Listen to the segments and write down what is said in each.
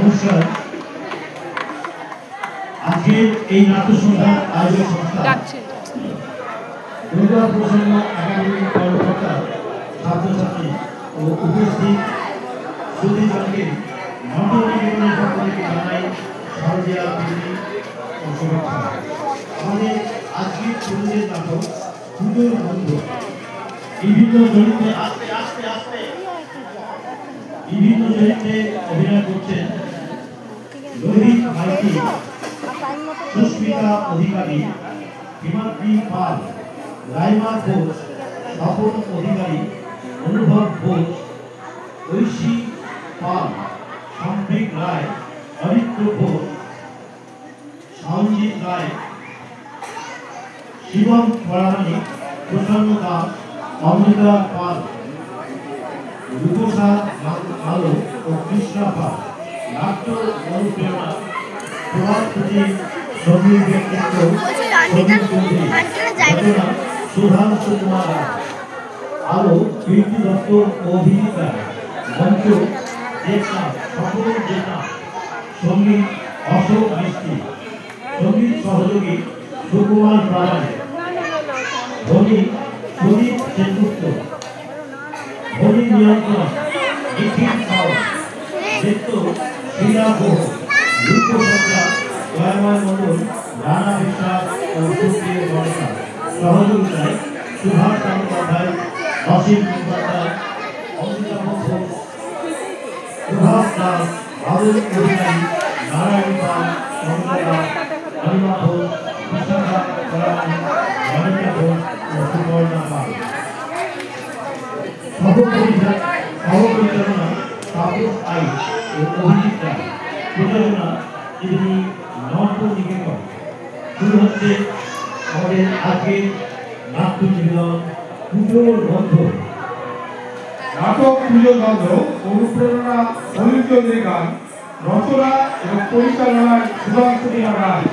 নমস্কার। আজকে এই নাট্যসন্ধ্যার আয়োজক সংস্থা দুর্গা প্রসন্ন একাডেমির কর্মকর্তা, ছাত্রছাত্রী ও উপস্থিত সুধীজনকে নটনিকেতনের পক্ষ থেকে জানাই শারদীয়া প্রীতি ও শুভেচ্ছা। আমাদের আজকের তরুণদের নাটক পুজোর বন্ধ বিভিন্ন চরিত্রে অভিনয় করছেন রোহিত মাইতি, সুস্মিতা অধিকারী, হিমাদ্রি পাল, রাইমা ঘোষ, স্বপন অধিকারী, অনুভব ঘোষ, ঐশী পাল, সম্পৃক রায়, অরিত্র ঘোষ, সঞ্জিত রায়, শিবম পরামানিক, প্রসন্ন দাস, অমৃতা পাল, রূপসা আলো ও কৃষ্ণা পাল। নাট্য অনুপ্রেরণা প্রভাত প্রতি সঙ্গীত ব্যক্তিত্ব সুধাংশু কুমার আলো কীর্তি দত্ত অভিনেতা, মঞ্চ জেঠা সকল জেঠা, সঙ্গীত অশোক মিস্ত্রি, সঙ্গীত সহযোগী সুকুমার প্রামাণিক, ধ্বনি সুদীপ সেনগুপ্ত, ধ্বনি নিয়ন্ত্রণ নিখিল সাউ, নৃত্য শ্রীরা ঘোষ, রূপসজ্জা জয়ময় মণ্ডল, রানা বিশ্বাস ও সুপ্রিয় বর্ষা। সহযোগিতায় সুভাষ চট্টোপাধ্যায়, অসীম মুখোপাধ্যায়, অমিতাভ ঘোষ, সুভাষ দাস, আবুল অধিকারী, নারায়ণ পাল, চন্দ্রদা, অনিমা ঘোষ, বিশাখা পরামানিক, অনিতা ঘোষ ও সুবর্ণা পাল। সহপরিচালনা তাপস আই ও অভিজিৎ রায়। প্রযোজনা তিনি নটনিকেতন। শুরু হচ্ছে আমাদের আজকের নাট্য নিবেদন পুজোর বন্ধ। নাটক পুজোর বন্ধ অনুপ্রেরণা অনিল চৌধুরী গান, রচনা এবং পরিচালনায় সুধাংশু কুমার রায়।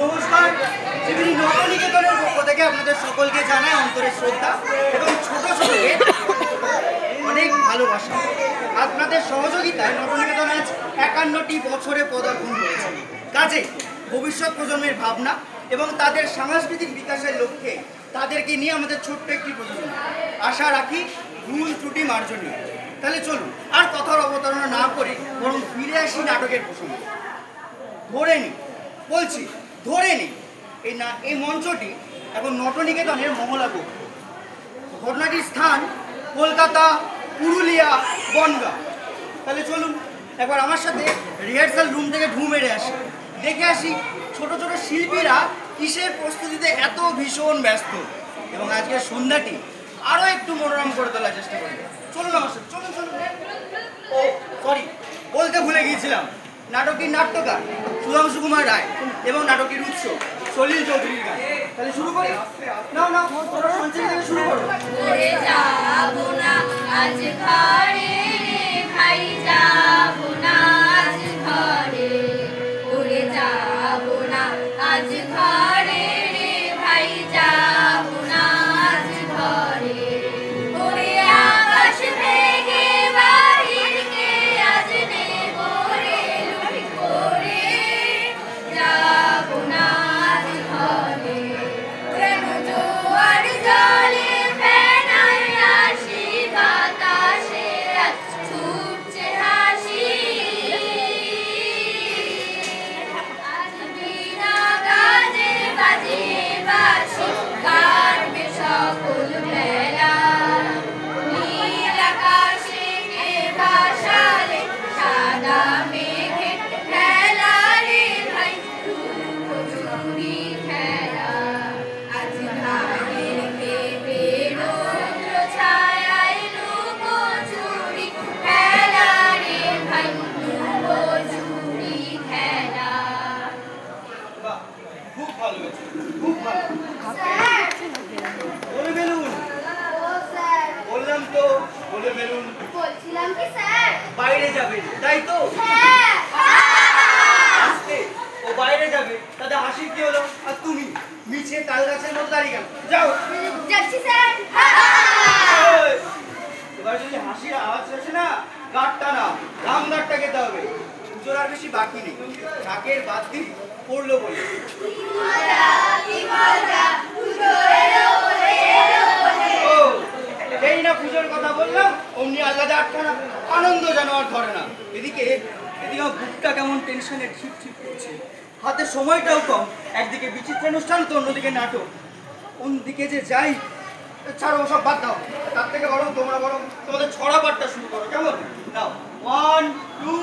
নমস্কার, ত্রিবেণী নটনিকেতনের পক্ষ থেকে আপনাদের সকলকে জানাই অন্তরের শ্রদ্ধা এবং ছোট ছোটকে অনেক ভালোবাসা। আপনাদের সহযোগিতায় নটনিকেতন আজ 51টি বছরে পদার্পণ করেছে। কাজে ভবিষ্যৎ প্রজন্মের ভাবনা এবং তাদের সাংস্কৃতিক বিকাশের লক্ষ্যে তাদেরকে নিয়ে আমাদের ছোট্ট একটি প্রযোজনা। আশা রাখি ভুল ত্রুটি মার্জনীয়। তাহলে চলুন আর কথার অবতারণা না করে বরং ফিরে আসি নাটকের প্রসঙ্গে। ধরে নি বলছি, ধরে নি এই মঞ্চটি এখন নটনিকেতনের মহলা কক্ষ। ঘটনাটির স্থান কলকাতা, পুরুলিয়া, বনগাঁ। তাহলে চলুন একবার আমার সাথে রিহার্সাল রুম থেকে ঢু মেরে আসি, দেখে আসি ছোট ছোট শিল্পীরা কিসের প্রস্তুতিতে এত ভীষণ ব্যস্ত এবং আজকের সন্ধ্যাটি আরও একটু মনোরম করে তোলার চেষ্টা করি। চলুন আমার সাথে, চলুন চলুন। দিয়েছিলাম নাটকের নাট্যকার সুধাংশু কুমার রায় এবং নাটকের উৎস সলিল চৌধুরীর গান। তাহলে শুরু করি। নাও নাও, তোরা সঞ্চয় থেকে শুরু করো। ওরে যাবো না আজ ঘরে রে ভাই, যাবো না আজ ঘরে। ওরে যাবো না আজ ঘরে রে ভাই, যাবো না আজ ঘরে। ওরে আকাশ থেকে বাহিরকে আজ নেবো রে লুটি করে, যাবো না আজ ঘরে। কেন জোয়ার জলে ফেনায় আসি, বাতাসে আজ ছুটছে হাসি। আজ বিনা কাজে বাজিয়ে বাঁশি, কাটবে সকল বেলা। নীল আকাশে কে ভাসালে সাদা মেঘের খেলা রে ভাই, লুকোচুরি খেলা। আজ ধানের খেপে রৌদ্র ছায়ায় লুকোচুরি খেলা রে ভাই, লুকোচুরি খেলা। বাহ, খুব ভালো হয়েছে, খুব ভালো। বলে ফেলুন। বললাম তো, বলে ফেলুন। বলছিলাম কি স্যার? বাইরে যাবে, তাই তো? হ্যাঁ। আজকে ও বাইরে যাবে, তাতে হাসির কি হলো? আর তুমি মিছে তাল গাছের মতো দাঁড়িয়ে গেল। যাও। যাচ্ছি স্যার। ওই, এবার যদি হাসির আওয়াজ আসে না, গাঁটটা না, রাম গাঁটটা খেতে হবে। পুজোর আর বেশি বাকি নেই, শাকের বাদ দিন পড়লো বলে। ও, যেই না পুজোর কথা বললাম অমনি আলাদা আটখানা আনন্দ যেন আর ধরে না। এদিকে আমার বুকটা কেমন টেনশনে ঠিক ঠিক করছে, হাতে সময়টাও কম। একদিকে বিচিত্র অনুষ্ঠান তো অন্যদিকে নাটক, কোন দিকে যে যাই। ছাড়ো, সব বাদ দাও। তার থেকে বরং তোমরা তোমাদের ছড়া পাঠটা শুরু করো, কেমন? নাও, 1 2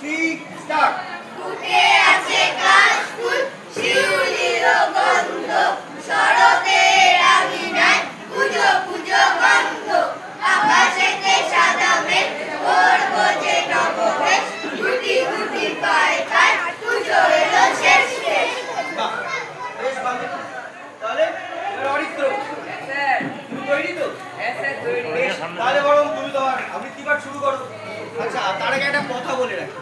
3 স্টার্ট। ফুটে আছে কাশফুল, শিউলির গন্ধ, শরতের আঙিনায় পুজো পুজো গন্ধ। আকাশেতে সাদা মেঘ, করবো যে নববেশ, গুটি গুটি পায় পায় পুজো এলো শেষ শেষ। বাহ, বেশ ভালো। তাহলে এবার অরিত্র, তুমি তৈরি তো? বেশ, তাহলে বরং তুমি তোমার আবৃত্তি পাঠ শুরু করো। আচ্ছা, তার আগে একটা কথা বলে রাখি,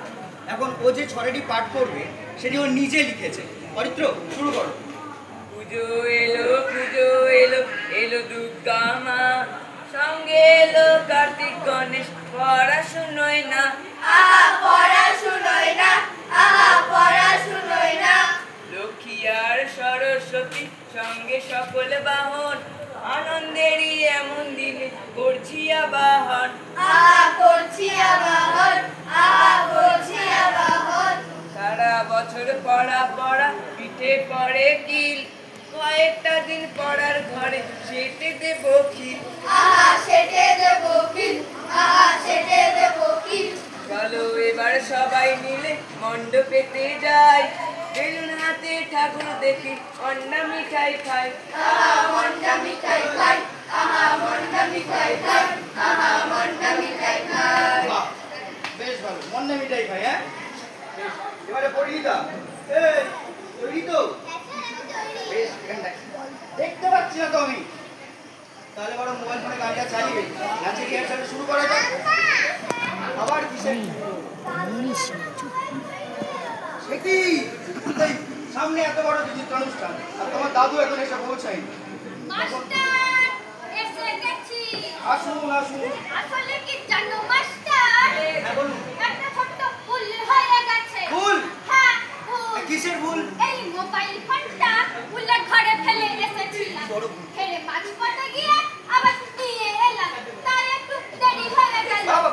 এখন ও যে ছড়াটি পাঠ করবে সেটি ও নিজে লিখেছে। অরিত্র, শুরু করো। পুজো এলো এলো দুর্গা মা, সঙ্গে এলো কার্তিক গণেশ, পড়াশুনোয় না। আহা পড়াশুনোয় না, আহা পড়াশুনোয় না। লক্ষ্মী আর সরস্বতী সঙ্গে সকল বাহন, আনন্দেরই এমন দিনে করছি আবাহন। আহা করছি আবাহন, আহা করছি আবাহন। সারা বছর পড়া পিঠে পড়ে কিল, কয়েকটা দিন পড়ার ঘরে সেটে দেব খিল। আহা সেটে দেব কিল, আহা সেটে দেব কিল। চলো এবার সবাই মিলে মণ্ডপেতে যাই, বেলুন হাতে ঠাকুর দেখি অন্না মিঠাই খাই। আহা মন্ডা মিঠাই খাই, আহা মন্ডা মিঠাই খাই, আহা মন্ডা মিঠাই খাই। বাহ, বেশ ভালো। মন্ডা মিঠাই খাই, হ্যাঁ? বেশ, এবারে পরিণীতা, তৈরি তো? বেশ, এখানে দেখতে পাচ্ছি না তো আমি। তাহলে বরং মোবাইল ফোনে গানটা চালিয়ে নাচের রিহার্সাল শুরু করা যাক। আবার কিসের সে কি? এই, সামনে এত বড় বিচিত্র অনুষ্ঠান আর তোমার দাদু এখন এসে পৌঁছায়নি। মাস্টার এসে গেছি। আসুন আসুন। আসলে কি জানো মাস্টার, হ্যাঁ, বলুন। একটা ছোট্ট ভুল হয়ে গেছে। ভুল? হ্যাঁ ভুল। কিসের ভুল? এই মোবাইল ফোনটা ভুলের ঘরে ফেলে এসেছিলাম, ফেলে মাঝপথে গিয়ে আবার নিয়ে এলাম, তাই একটু দেরি হয়ে গেল। বাবা,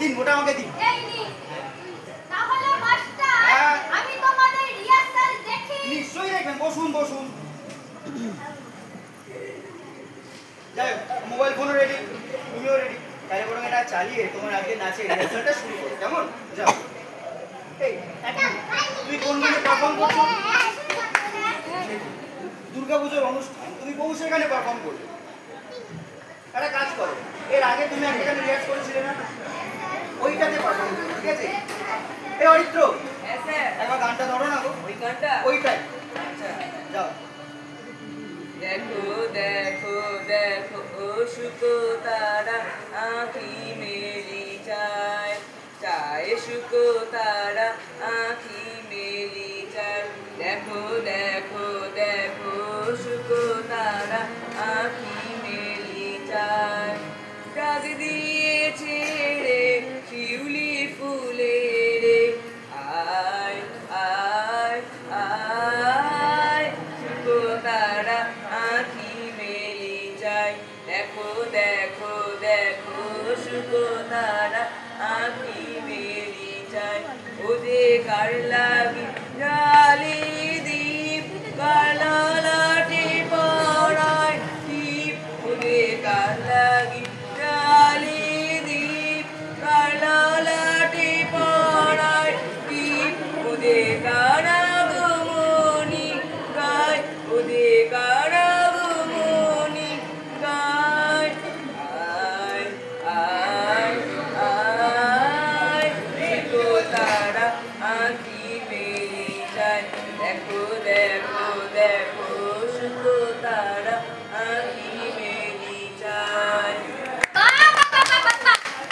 দিন ওটা আমাকে দিন। এই নিন। তাহলে মাস্টার হ্যাঁ। আমি তোমাদের রিহার্সাল দেখি। নিশ্চয়ই দেখবেন, বসুন বসুন। যাই হোক, মোবাইল ফোনও রেডি, তুমিও রেডি। তাহলে বরং এটা চালিয়ে তোমার আজকে নাচের রিহার্সালটা শুরু করো, কেমন? যাও। এই, তুমি কোন গানে পারফর্ম করছো? দুর্গাপুজোর অনুষ্ঠান, তুমি বউ সেখানে পারফর্ম করবে। একটা কাজ করো, এর আগে তুমি একটা গানে রিহার্স করেছিলে না, ওইটাতে পারফর্ম করো, ঠিক আছে? এই অরিত্র, হ্যাঁ স্যার। একবার গানটা ধরো না গো। ওই গানটা? ওইটাই। আচ্ছা। যাও। দেখো দেখো দেখো ও শুকো তারা আঁখি মেলি চায়, চায় শুকো তারা আঁখি মেলি চায়। দেখো দেখো দেখো শুকো তারা আঁখি মেলি চায়। ডাক দিয়েছে রে শিউলি ফুলে রে, আয় আয় আয় শুকো তারা আঁখি মেলি যায়। দেখো দেখো দেখো শুকো তারা আঁখি মেলি যায়। ও যে কার লাগি জালি দীপ, কার ললাটে পড়ায় দীপ। ও যে কার লাগি জালি দীপ, কার ললাটে পড়ায় দীপ। ও যে কার আগমনী গায়, ও যে কার আগমনী গায়। আয় আয় আয় শুকো তারা আঁখি মেলি যায়। দেখো দেখো দেখো শুকো তারা আঁখি মেলি যায়।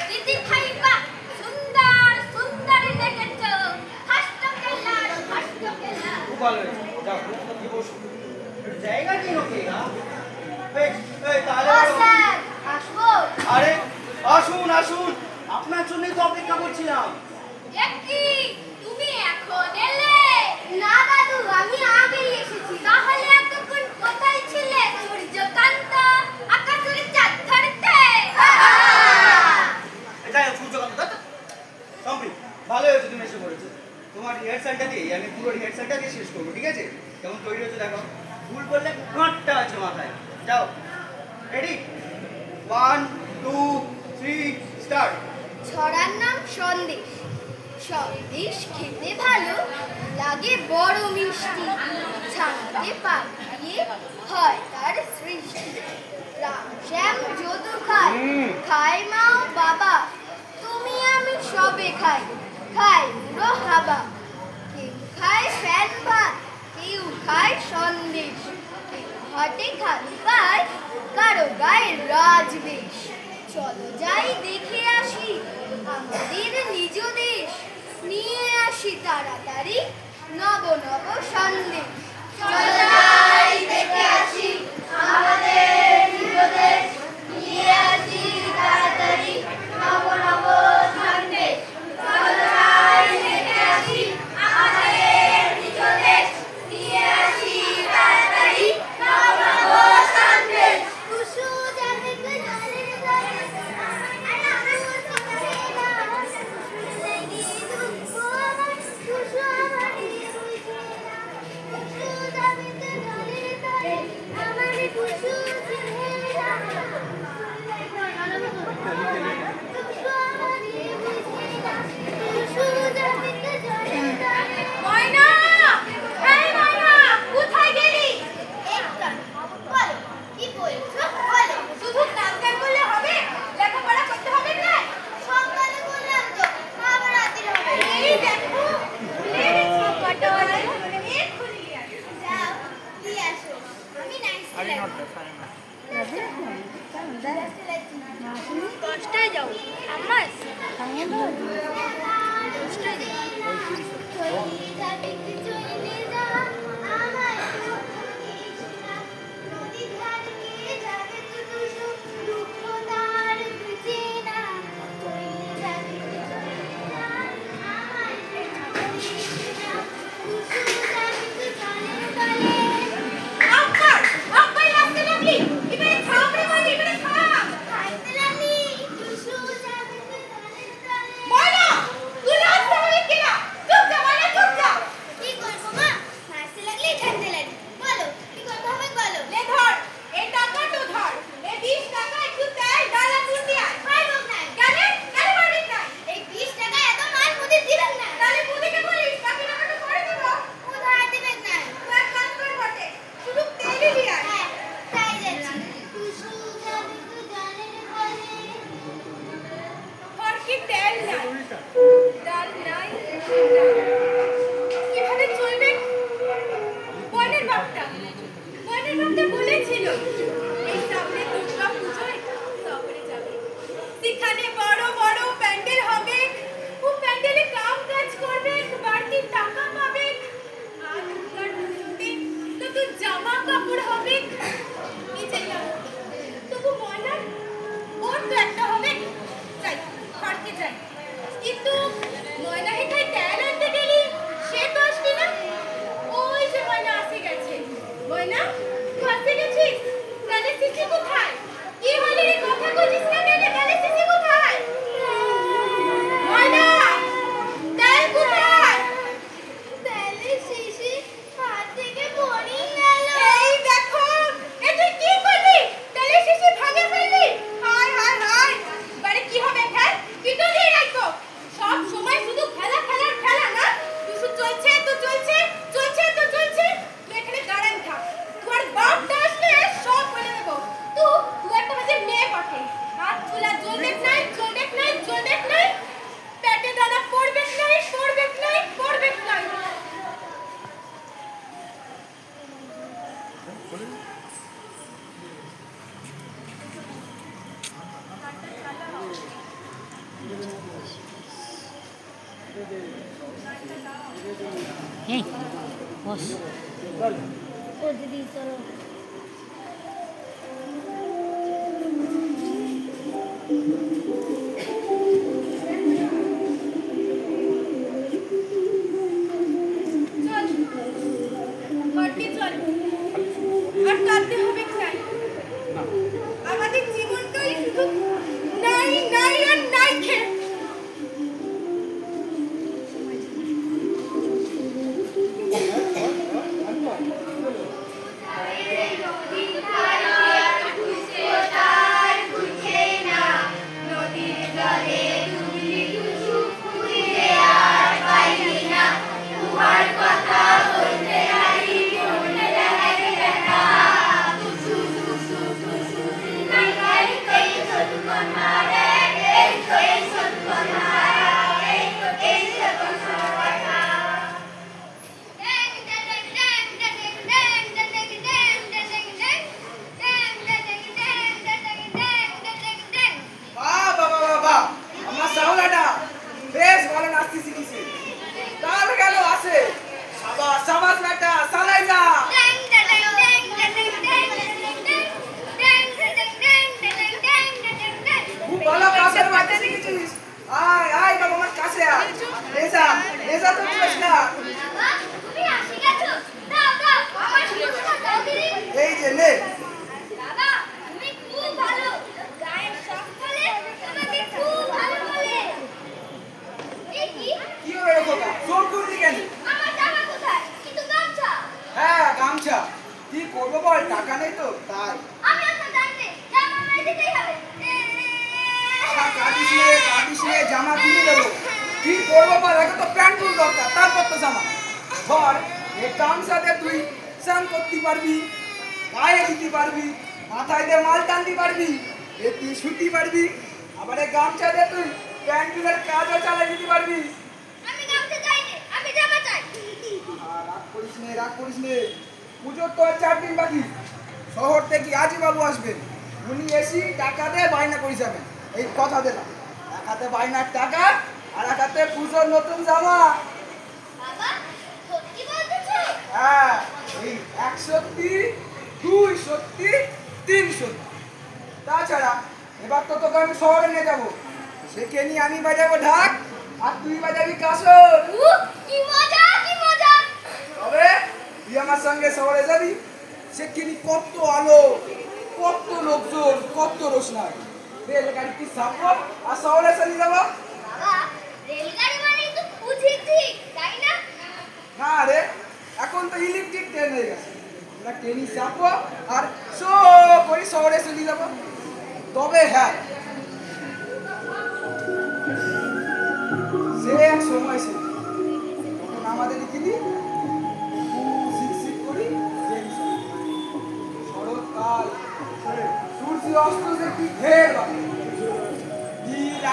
দিদি ভাইবা সুন্দর সুন্দর দেখেছো, ফার্স্ট ক্লাস ফার্স্ট ক্লাস। খুব ভালো হয়েছে। যাও, কি বসো। জায়গা কি ওকে? বেশ, এই তাহলে স্যার আসবো? আরে আসুন আসুন, আপনার জন্যই তো অপেক্ষা করছিলাম। কি তুমি এখন এলে? না দাদু, আমি আগেই এসেছি। তাহলে এতক্ষণ কোথায় ছিলে? সূর্যকান্ত আকাশের চাঁদ ধরতে। যাই হোক, সূর্যকান্ত দাদা সম্প্রীত, ভালো হয়েছে তুমি এসে পড়েছো। তোমার রিহার্সালটা দিয়ে আমি পুরো রিহার্সালটা দিয়ে শেষ করবো, ঠিক আছে? কেমন তৈরি হচ্ছে দেখো। ভুল করলে ঘাটটা আছে মাথায়। যাও, রেডি? 1 2 3 স্টার্ট। ছড়ার নাম সন্দেশ। সন্দেশ খেতে ভালো লাগে, বড় মিষ্টি। ছানাতে পাক দিয়ে হয় তার সৃষ্টি। রাম শ্যাম যদু খায়, খায় মা ও বাবা। তুমি আমি সবে খাই, খাই পুরো হাবা। কেউ খায় ফ্যান ভাত, কেউ খায় সন্দেশ। কেউ হাটে খালি পায়, কারো গায়ে রাজবেশ। চলো যাই দেখে আসি আমাদের নিজ দেশ। নিয়ে আসি তাড়াতাড়ি নব নব সন্দেশ। চলো যাই দেখে আসি আমাদের নিজ দেশ। নিয়ে আসি তাড়াতাড়ি নব নব সন্দেশ। চলো যাই দেখে আসি আমাদের নিজ দেশ। নিয়ে আসি তাড়াতাড়ি নব নব সন্দেশ। কুসু যাবে গজালের গলে, আরে আমার কুসু ছেলা, কুসু লেগে দুঃখ আমার, কুসু আমার বুঝে না। কুসু যাবে গজালের গলে, আমার কুসু ছেলা, কুসু আমার বুঝে না। কুসু যাবে গজালের গলে। ময়না, এই ময়না, কোথায় গেলি? একদম বলো, কি বলছো বলো। শুধু নাচ গান করলে হবে? লেখাপড়া করতে হবে না? সকালে বললাম তো, আবার রাতে হবে। এই দেখো, ভুলে গেছি কটা বাজে। এক্ষুনি নিয়ে আসো। যাও, দিয়ে আসো। আমি নাইস দশটায় যাও। আমার দশটায় যাও। আমার আর নাই। কিভাবে চলবে? বনের বাপটা বলেছিল এই সামনে দুর্গা পুজোয় শহরে যাবে, সেখানে বড় বড় প্যান্ডেল হবে, ও প্যান্ডেলে কাম কাজ করবে, বাড়তি টাকা পাবে, আর দুর্গার পুজোতে নতুন জামা কাপড় হবে। এই যে না, তবু ময়নার ওর তো একটা হবে। যাই ঘরকে যাই, কিন্তু ময়না হেঠায় তেল আনতে গেলি সে তো আসবি না। ওই যে ময়না আসে গেছে। ময়না, তুই আসে গেছিস? তাহলে সিসি কোথায়? কি হলি রে, কথা কইছিস না কেন? তাহলে সিসি কোথায়? ময়না, তেল কোথায়? তেলে সিসি হাত থেকে পড়ে গেল। এই দেখো, এ তুই কি করলি? তেলে সিসি ভাঙে ফেললি। হায় হায় হায়, বাড়ি কি হবে খেল? পিটো দিয়ে রাখো। সব সময় শুধু খেলা খেলার খেলা না? কিছু চলছে তো চলছে, চলছে তো চলছে। তুই এখানে দাঁড়ান থাক, তোর বাপটা আসলে সব বলে দেবো। তুই একটা বাজে মেয়ে বটে। হাত চুলা জ্বলবে নাই, জ্বলবে নাই, জ্বলবে নাই, পেটে দানা পড়বে নাই, পড়বে নাই, পড়বে নাই। Hey, boss. ও দিদি চলো। চল, ঘরকে চল। আর কাঁদতে হবে নাই। আমাদের জীবনটাই শুধু নাই নাই আর নাই খেয়ে।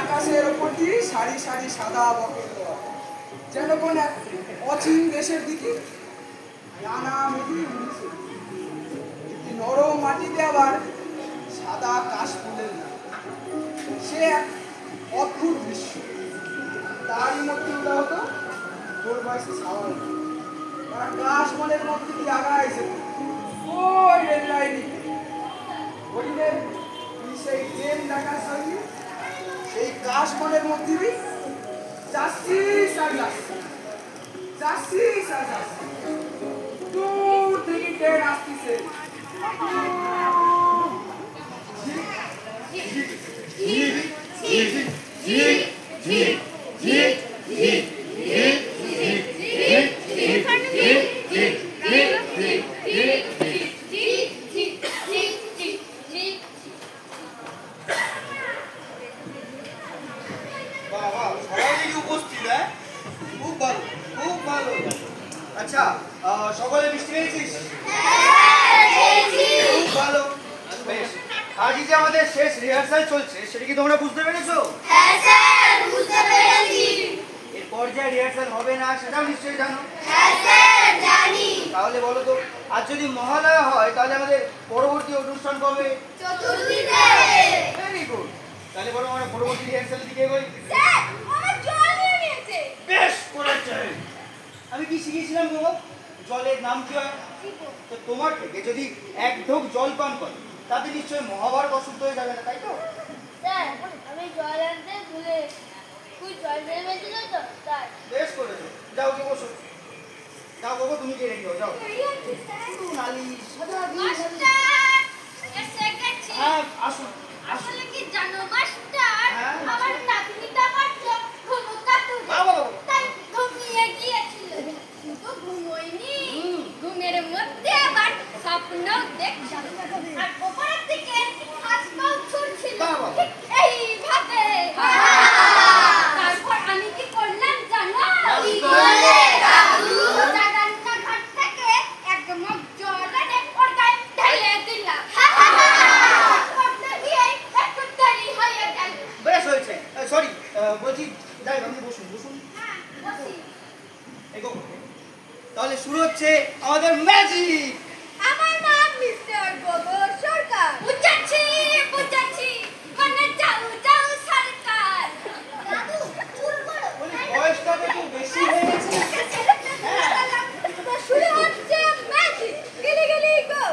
আকাশের উপর দিয়ে সারি সারি সাদা বকের দেওয়া যেন কোন এক অচিন দেশের দিকে রানা মেঘি উড়ছে। একটি নরম মাটিতে আবার সাদা কাশফুলের না, সে এক অদ্ভুত দৃশ্য। তারই মধ্যে উঠা হতো তোর বয়সে সাওয়াল, তারা কাশবনের মধ্যে দিয়ে আগাইছে ওই রেল লাইনে। বলিলে সেই ট্রেন দেখার সঙ্গে সেই কাশবনের মধ্যে দিয়ে যাচ্ছি আর যাচ্ছি, যাচ্ছি আর যাচ্ছি। দূর থেকে ট্রেন আসতেছে, আচ্ছা সকলে মিষ্টি পেয়েছিস? খুব ভালো, বেশ। আজ যে আমাদের শেষ রিহার্সাল চলছে সেটা কি তোমরা বুঝতে পেরেছো? এরপর যে রিহার্সাল হবে না সেটাও নিশ্চয়ই জানো। তাহলে বলো তো, আজ যদি মহালয়া হয় তাহলে আমাদের পরবর্তী অনুষ্ঠান কবে? Very good. তাহলে বলো আমরা পরবর্তী রিহার্সালের দিকে এগোই। বেশ করেছে। আমি কি শিখিয়েছিলাম গো? জলের নাম কি হয়? তো তোমার থেকে যদি এক ঢোক জল পান করে তাতে নিশ্চয়ই মহাভারত অশুদ্ধ হয়ে যাবে না, তাই তো? আমি জল আনতে ভুলে জল বেরিয়েছিল তো তাই। বেশ করেছো, যাও গিয়ে বসো। যাও বাবা, তুমি গিয়ে রেডি হও, যাও। নালিশ হ্যাঁ, আসুন। আসলে কি জানো মাস্টার, আমার নাতনিটা পারছো ঘুমোতে তাই ঘুমিয়ে গিয়েছিল। কিন্তু ঘুমোয়নি, ঘুমের মধ্যে আবার স্বপ্ন দেখছিল আর ওপরের দিকে হাত পাও ছুটছিল এইভাবে। তারপর আমি কি করলাম জানো? রান্নাঘর থেকে এক মগ জল এনে ওর গায়ে ঢেলে দিলাম। বেশ হয়েছে। সরি, বলছি যাই, আপনি বসুন বসুন। তাহলে শুরু হচ্ছে আমাদের ম্যাজিক। আমার নাম মিস্টার গোবর সরকার। বুঝাচ্ছি বুঝাচ্ছি, মানে যাও যাও সরকার। দাদু চুল করো, বয়সটা তো একটু বেশি হয়ে গেছে। শুরু হচ্ছে ম্যাজিক। গিলি গিলি গো।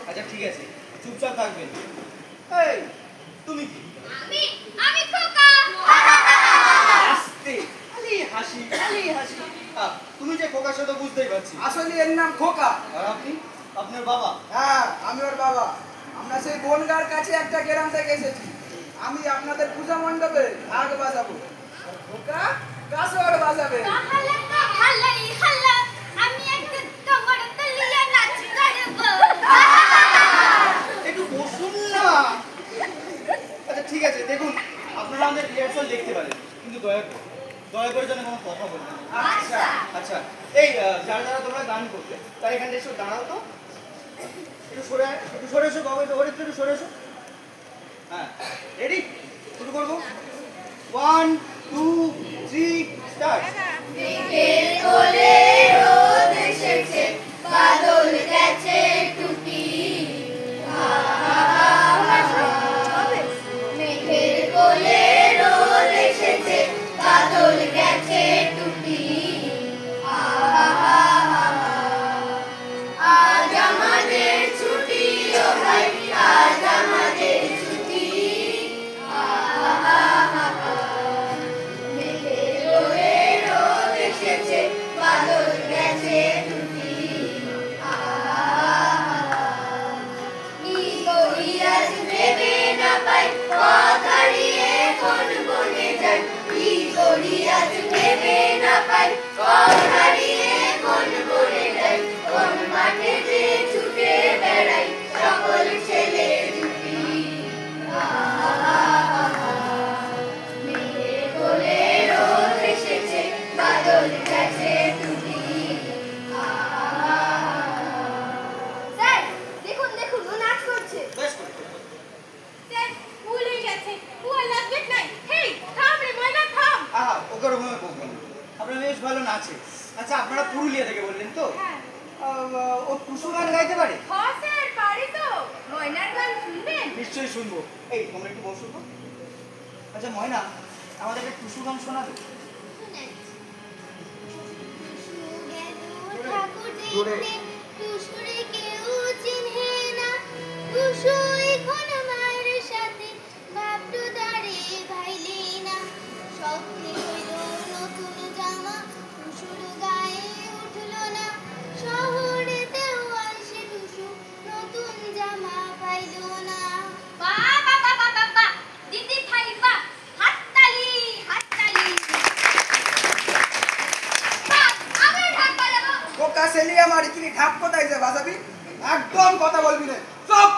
আচ্ছা ঠিক আছে, চুপচাপ থাকবেন। এই তুমি কি? আমি খোকা। আস্তে, খালি হাসি খালি হাসি। তুমি যে খোকা সেটা বুঝতেই পারছি। আসলে এর নাম খোকা। আর আপনি? আপনার বাবা? হ্যাঁ, আমি ওর বাবা। আমরা সেই বনগাঁর কাছে একটা গ্রাম থেকে এসেছি। আমি আপনাদের পূজা মণ্ডপে ঢাক বাজাবো, খোকা কাসর বাজাবে। আমি একটা তোমার তলিয়ে নাচ করব। একটু বসুন না। আচ্ছা ঠিক আছে, দেখুন আপনারা আমাদের রিহার্সাল দেখতে পারেন, কিন্তু দয়া করে যেন কোনো কথা বলবেন। আচ্ছা আচ্ছা, এই যারা যারা তোমরা গান করবে তারা এখানে এসে দাঁড়াও তো। একটু সরে এসো বাবা, একটু সরে এসো। হ্যাঁ, রেডি? আগে না পাই, পথ হারিয়ে মন ভরে যাই, কোন মাঠে যে ছুটে বেড়াই সকল ছেলে দুটি। মেঘের কোলে রোদ এসেছে, বাদল গেছে টুটি। স্যার দেখুন দেখুন, ও নাচ করছে। বেশ করে। স্যার ভুল হয়ে গেছে, ও আর লাগবে নাই। হেই থাম রে ময়না, থাম। আহা, ওকে ওরকম বলবেন না। আপনার বেশ ভালো নাচে। আচ্ছা, আপনারা পুরুলিয়া থেকে বললেন তো? হ্যাঁ ও টুসু গান গাইতে পারে? হ্যাঁ স্যার পারি তো। ময়নার গান শুনবেন? নিশ্চয়ই শুনবো। এই তোমরা একটু বসো তো। আচ্ছা ময়না, আমাদের একটা টুসু গান শোনাবে? ঠাকুর দেখতে টুসুরে কেউ চিনহে না, টুসু এখন মায়ের সাথে বাপটু দাঁড়ে ভাইলে না। স্বপ্নে হইল নতুন জামা, টুসুর গায়ে উঠল না, শহরেতেও আসে টুসু নতুন জামা পাইল না। বাবা বাবা বাবা দিদি ভাইবা, হাততালি হাততালি। আমি ঢাক বাজাবো। বোকা ছেলে আমার, তুই ঢাক কোথায় যা বাজাবি? একদম কথা বলবি না, চুপ।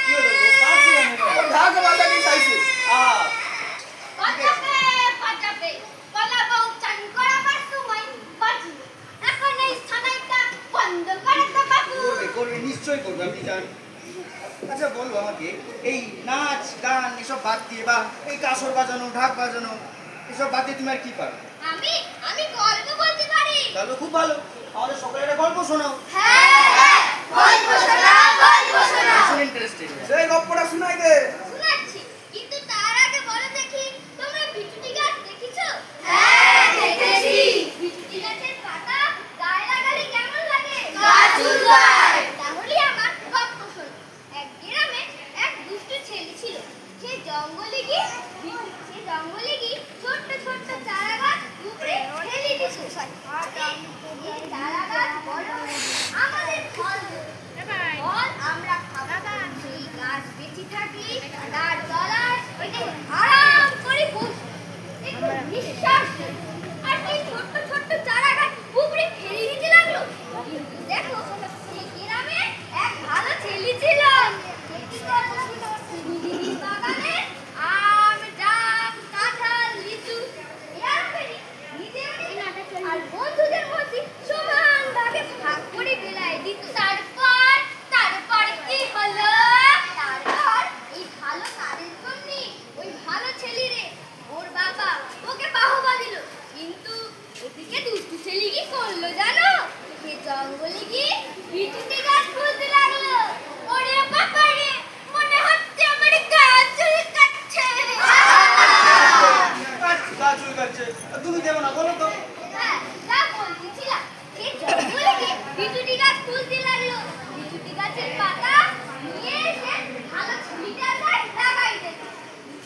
কি হলো গো? কাছে আমি ও ঢাক বাজাবি চাইছে। আহা, বাজাবে বাজাবে, বলাবো চান করাবার সময় বাজি, এখন এই সানাইটা বন্ধ করে তো বাবু। করবে করবে, নিশ্চয়ই করবে, আপনি জান। আচ্ছা বলবো আমাকে, এই নাচ গান এসব বাদ দিয়ে বা এই কাসর বাজানো, ঢাক বাজানো এসব বাদ দিয়ে তুমি আর কি পারো? আমি আমি গল্প বলতে পারি। তাহলে খুব ভালো, আমাদের সকলের একটা গল্প শোনাও। হ্যাঁ গল্প শোনা, গল্প শোনা। ভীষণ ইন্টারেস্টেড। সেই গল্পটা শুনাই দে। শোনাচ্ছি, কিন্তু তার আগে বলো দেখি, তোমরা বিচুটি গাছ দেখেছো? হ্যাঁ দেখেছি। বিচুটি গাছের পাতা গায়ে লাগালে কেমন লাগে? গা চুলকায়। তাহলে আমার গল্প শোনো। এক গ্রামে এক দুষ্টু ছেলে ছিল। সে জঙ্গলে গিয়ে ছোট্ট ছোট্ট চারা গাছ উপড়ে ফেলে দিত। এই চারা গাছ বড় হয়ে আমাদের ফল দেবে। ফল আমরা খাবো। সেই গাছ বেঁচে থাকলে তার তলায় আরাম করে বসে একটু নিঃশ্বাস নেই। আর সেই ছোট্ট ছোট্ট চারা গাছ উপড়ে ফেলে দিতে লাগলো। কিন্তু দেখো, সেই গ্রামে এক ভালো ছেলে ছিল। সে কি করছিল? নিজের বাগানে আম, জাম, কাঁঠাল, লিচু, পেয়ারা নিজে আর বন্ধুদের মধ্যে সমান ভাগে ভাগ করে বেলায় দিত। তারপর কি হলো? তারপর এই ভালো কাজের জন্য ওই ভালো ছেলেরে ওর বাবা ওকে বাহবা দিল। কিন্তু ওদিকে দুষ্টু ছেলে কি করলো জানো? সে জঙ্গলে গিয়ে বিচুটি গাছ খুঁজতে লাগলো। ওরে বাবা রে, মনে হচ্ছে আমার গা চুলকাচ্ছে। গা চুলকাচ্ছে, তুমি দেবো না বলো তো? হ্যাঁ, তা বলতেছিলাম। সে জঙ্গলে গিয়ে বিচুটি গাছ খুঁজতে লাগলো। বিচুটি গাছের পাতা নিয়ে এসে ভালো ছুরিটার গায়ে লাগাই দিল।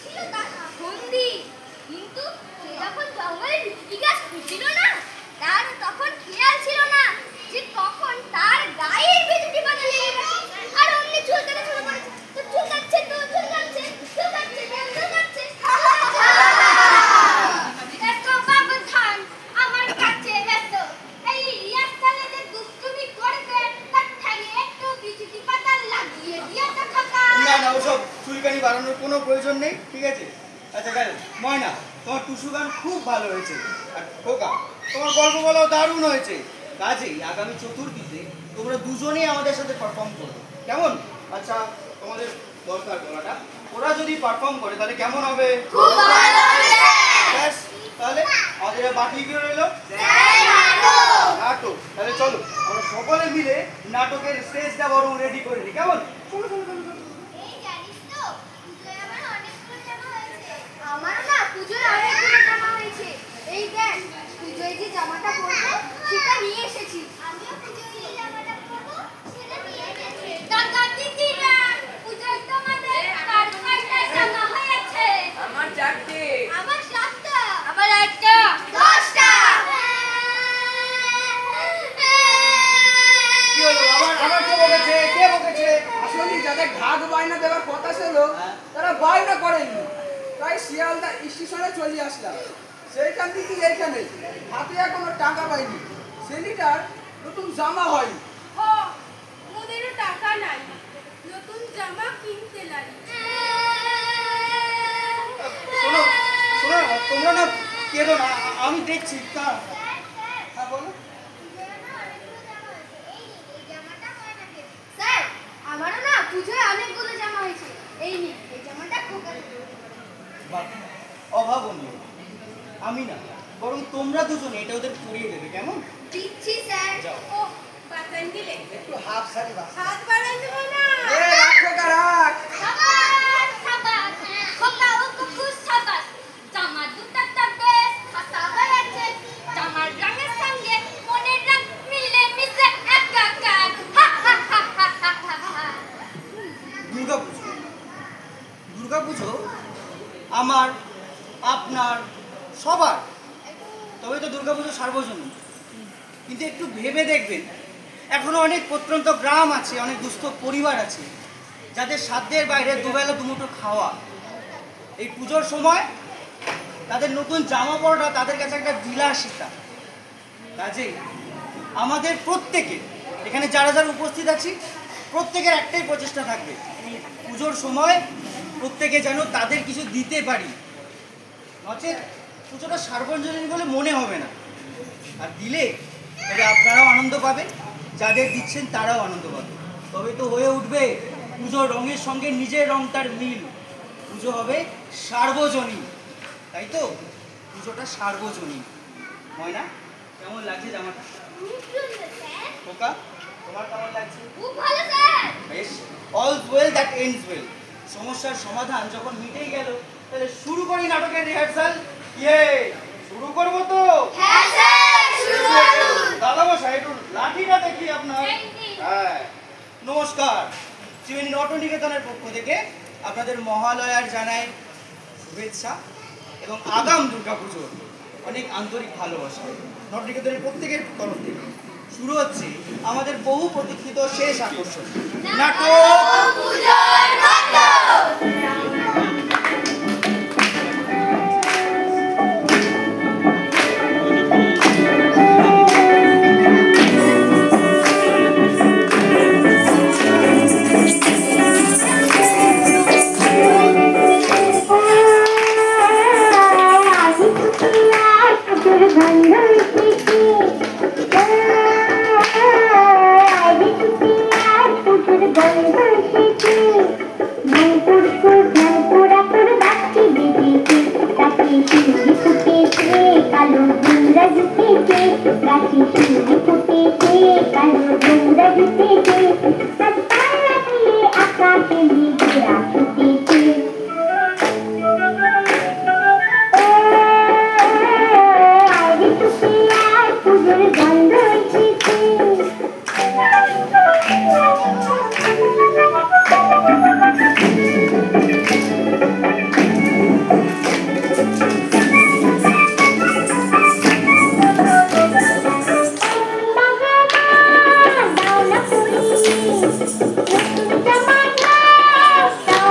ছিল তার ফন্দি। কিন্তু সে যখন জঙ্গলে বিচুটি গাছ খুঁজছিল না, তার তখন খেয়াল ছিল না যে কখন তার গায়ে বিচুটি পাতা লেগে গেছে আর অমনি চুলকাতে শুরু করেছে। তো চুলকাচ্ছে তো চুলকাচ্ছে, চুলকাচ্ছে তো চুলকাচ্ছে। দেখো বাবু ধান, আমার কাছে এসো। এই রিয়াসালে যে দুষ্টুমি করেছে, তার ঠ্যাঙে একটু বিচুটি পাতা লাগিয়ে দিও তো খোকা। না না, ওসব চুলকানি বাড়ানোর কোনো প্রয়োজন নেই, ঠিক আছে? আচ্ছা গেল। ময়না, তোমার টুসু গান খুব ভালো হয়েছে। আর খোকা, তোমার গল্প বলাও দারুণ হয়েছে। কাজেই আগামী চতুর্থীতে তোমরা দুজনেই আমাদের সাথে পারফর্ম করবে, কেমন? আচ্ছা, তোমাদের দরকার বলাটা, ওরা যদি পারফর্ম করে তাহলে কেমন হবে? খুব ভালো হবে। ব্যাস, তাহলে আমাদের বাকি কি রইলো? নাটক। তাহলে চলো আমরা সকলে মিলে নাটকের স্টেজটা বরং রেডি করে নিই, কেমন? চলো চলো চলো চলো। এই জানিস তো, পুজোয় আমার অনেকগুলো জামা হয়েছে। আমারও না পুজোয় অনেকগুলো জামা হয়েছে। এই দেখ, পুজোয় যে জামাটা পরবো সেটা নিয়ে এসেছি। আমিও পুজোয় যে জামাটা পরবো সেটা নিয়ে এসেছি। দাদা দিদিরা, পুজোয় তোমাদের কার কয়টা জামা হয়েছে? আমার 4টে। আমার 7টা। আমার 8টা। 10টা। কি হলো? আবার কে বকেছে? কে বকেছে? আসলে যাদের ঢাক বায়না দেওয়ার কথা ছিল, তারা বায়না করেনি। তাই শিয়ালদা স্টেশনে চলে আসলাম। সেইখান থেকে এইখানে হাতে এখনো টাকা পাইনি। ছেলেটার নতুন জামা হয়নি। ও মোদেরও টাকা নাই, নতুন জামা কিনতে লাগি। শোনো শোনো না, তোমরা না কেঁদো না, আমি দেখছি। হ্যাঁ বলো। স্যার আমারও না পুজোয় অনেকগুলো জামা হয়েছে, এই নিন এই জামাটা খোকা দিতে। বাহ, অভাবনীয়। আমি না, বরং তোমরা দুজনে এটা ওদের পরিয়ে দেবে, কেমন? দিচ্ছি স্যার। যাও। ও বাঁচান দিলে একটু হাফ শাড়ি বাস। হাত বাড়াই দেবো না। রাখ খোকা রাখ। সাবাস সাবাস খোকা ও কুকুর সাবাস। জামার দুটাটা বেশ খাসা হয়েছে, জামার রঙের সঙ্গে মনের রং মিলে মিশে একাকার। দুর্গাপুজো, দুর্গাপুজো আমার, আপনার, সবার। তবে তো দুর্গাপুজো সার্বজনীন। কিন্তু একটু ভেবে দেখবেন, এখনো অনেক প্রত্যন্ত গ্রাম আছে, অনেক দুস্থ পরিবার আছে যাদের সাধ্যের বাইরে দুবেলা দুমুঠো খাওয়া। এই পুজোর সময় তাদের নতুন জামা পড়াটা তাদের কাছে একটা বিলাসিতা। কাজেই আমাদের প্রত্যেকে এখানে যারা যারা উপস্থিত আছি, প্রত্যেকের একটাই প্রচেষ্টা থাকবে, পুজোর সময় প্রত্যেকে যেন তাদের কিছু দিতে পারি, নচেত পুজোটা সার্বজনীন বলে মনে হবে না। আর দিলে তবে আপনারাও আনন্দ পাবেন, যাদের দিচ্ছেন তারাও আনন্দ পাবে। তবে তো হয়ে উঠবে পুজোর রঙের সঙ্গে নিজের রঙটার মিল। পুজো হবে সার্বজনীন, তাই তো? পুজোটা সার্বজনীন। ময়না, কেমন লাগছে জামাটা? খুব সুন্দর স্যার। খোকা, তোমার কেমন লাগছে? খুব ভালো স্যার। বেশ, all's well that ends well. সমস্যার সমাধান যখন মিটেই গেল, তাহলে শুরু করি নাটকের রিহার্সাল। ইয়ে, শুরু করবো তো? হ্যাঁ স্যার, শুরু করুন। দাদা মশাই, একটু লাঠিটা দেখি আপনার। এই নিন। হ্যাঁ, নমস্কার। ত্রিবেণী নটনিকেতনের পক্ষ থেকে আপনাদের মহালয়ার জানাই শুভেচ্ছা এবং আগাম দুর্গাপুজোর অনেক আন্তরিক ভালোবাসা নটনিকেতনের প্রত্যেকের তরফ থেকে। শুরু হচ্ছে আমাদের বহু প্রতীক্ষিত শেষ আকর্ষণ, নাটক পূজার নাটক।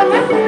Thank you.